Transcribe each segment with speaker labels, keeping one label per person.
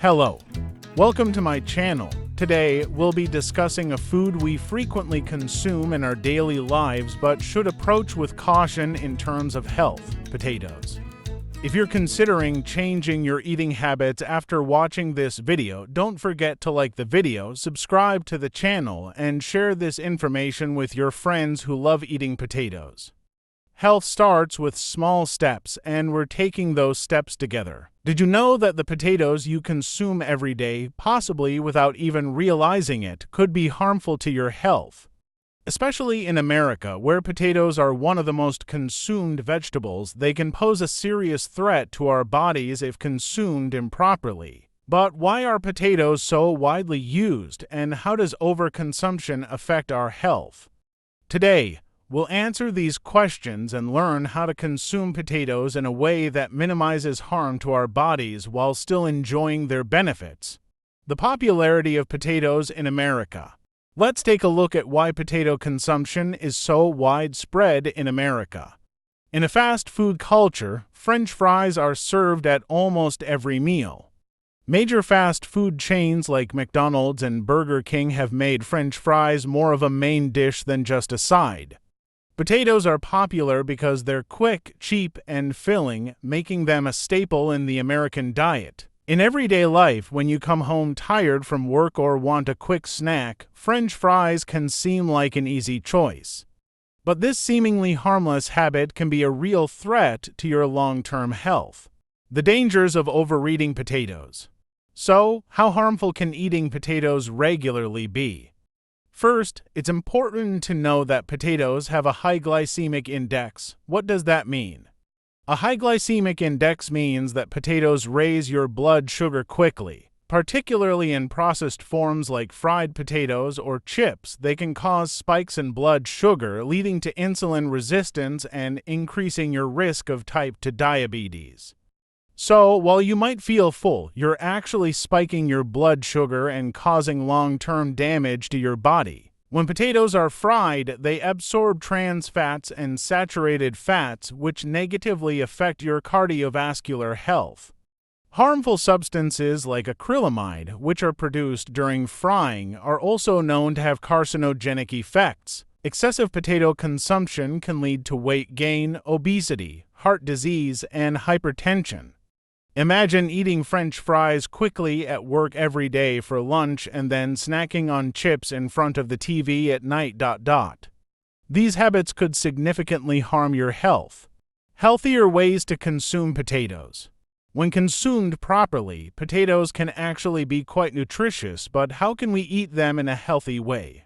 Speaker 1: Hello, welcome to my channel. Today, we'll be discussing a food we frequently consume in our daily lives but should approach with caution in terms of health: potatoes. If you're considering changing your eating habits after watching this video, don't forget to like the video, subscribe to the channel, and share this information with your friends who love eating potatoes. Health starts with small steps, and we're taking those steps together. Did you know that the potatoes you consume every day, possibly without even realizing it, could be harmful to your health? Especially in America, where potatoes are one of the most consumed vegetables, they can pose a serious threat to our bodies if consumed improperly. But why are potatoes so widely used, and how does overconsumption affect our health? Today, we'll answer these questions and learn how to consume potatoes in a way that minimizes harm to our bodies while still enjoying their benefits. The popularity of potatoes in America. Let's take a look at why potato consumption is so widespread in America. In a fast food culture, French fries are served at almost every meal. Major fast food chains like McDonald's and Burger King have made French fries more of a main dish than just a side. Potatoes are popular because they're quick, cheap, and filling, making them a staple in the American diet. In everyday life, when you come home tired from work or want a quick snack, French fries can seem like an easy choice. But this seemingly harmless habit can be a real threat to your long-term health. The dangers of overeating potatoes. So, how harmful can eating potatoes regularly be? First, it's important to know that potatoes have a high glycemic index. What does that mean? A high glycemic index means that potatoes raise your blood sugar quickly. Particularly in processed forms like fried potatoes or chips, they can cause spikes in blood sugar, leading to insulin resistance and increasing your risk of type 2 diabetes. So, while you might feel full, you're actually spiking your blood sugar and causing long-term damage to your body. When potatoes are fried, they absorb trans fats and saturated fats, which negatively affect your cardiovascular health. Harmful substances like acrylamide, which are produced during frying, are also known to have carcinogenic effects. Excessive potato consumption can lead to weight gain, obesity, heart disease, and hypertension. Imagine eating French fries quickly at work every day for lunch and then snacking on chips in front of the TV at night. These habits could significantly harm your health. Healthier ways to consume potatoes. When consumed properly, potatoes can actually be quite nutritious, but how can we eat them in a healthy way?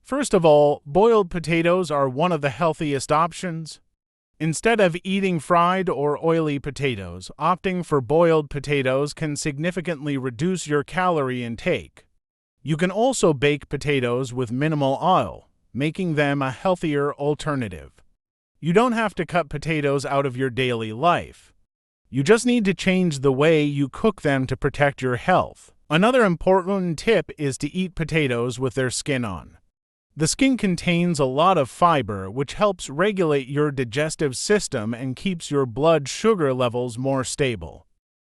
Speaker 1: First of all, boiled potatoes are one of the healthiest options. Instead of eating fried or oily potatoes, opting for boiled potatoes can significantly reduce your calorie intake. You can also bake potatoes with minimal oil, making them a healthier alternative. You don't have to cut potatoes out of your daily life. You just need to change the way you cook them to protect your health. Another important tip is to eat potatoes with their skin on. The skin contains a lot of fiber, which helps regulate your digestive system and keeps your blood sugar levels more stable.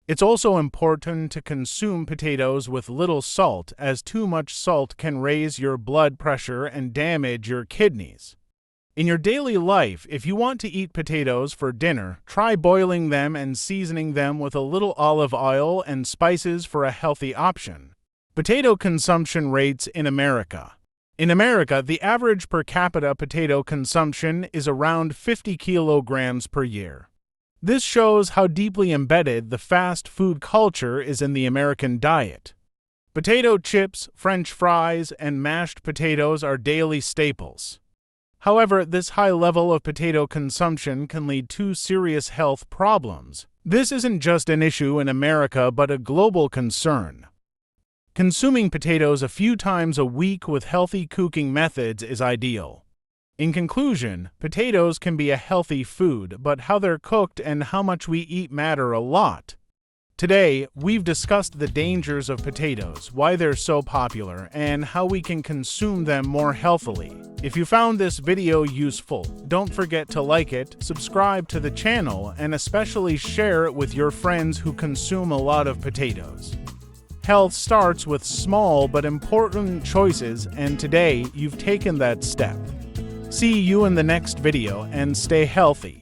Speaker 1: It's also important to consume potatoes with little salt, as too much salt can raise your blood pressure and damage your kidneys. In your daily life, if you want to eat potatoes for dinner, try boiling them and seasoning them with a little olive oil and spices for a healthy option. Potato consumption rates in America. In America, the average per capita potato consumption is around 50 kilograms per year. This shows how deeply embedded the fast food culture is in the American diet. Potato chips, French fries, and mashed potatoes are daily staples. However, this high level of potato consumption can lead to serious health problems. This isn't just an issue in America, but a global concern. Consuming potatoes a few times a week with healthy cooking methods is ideal. In conclusion, potatoes can be a healthy food, but how they're cooked and how much we eat matter a lot. Today, we've discussed the dangers of potatoes, why they're so popular, and how we can consume them more healthily. If you found this video useful, don't forget to like it, subscribe to the channel, and especially share it with your friends who consume a lot of potatoes. health starts with small but important choices, and today you've taken that step. See you in the next video, and stay healthy.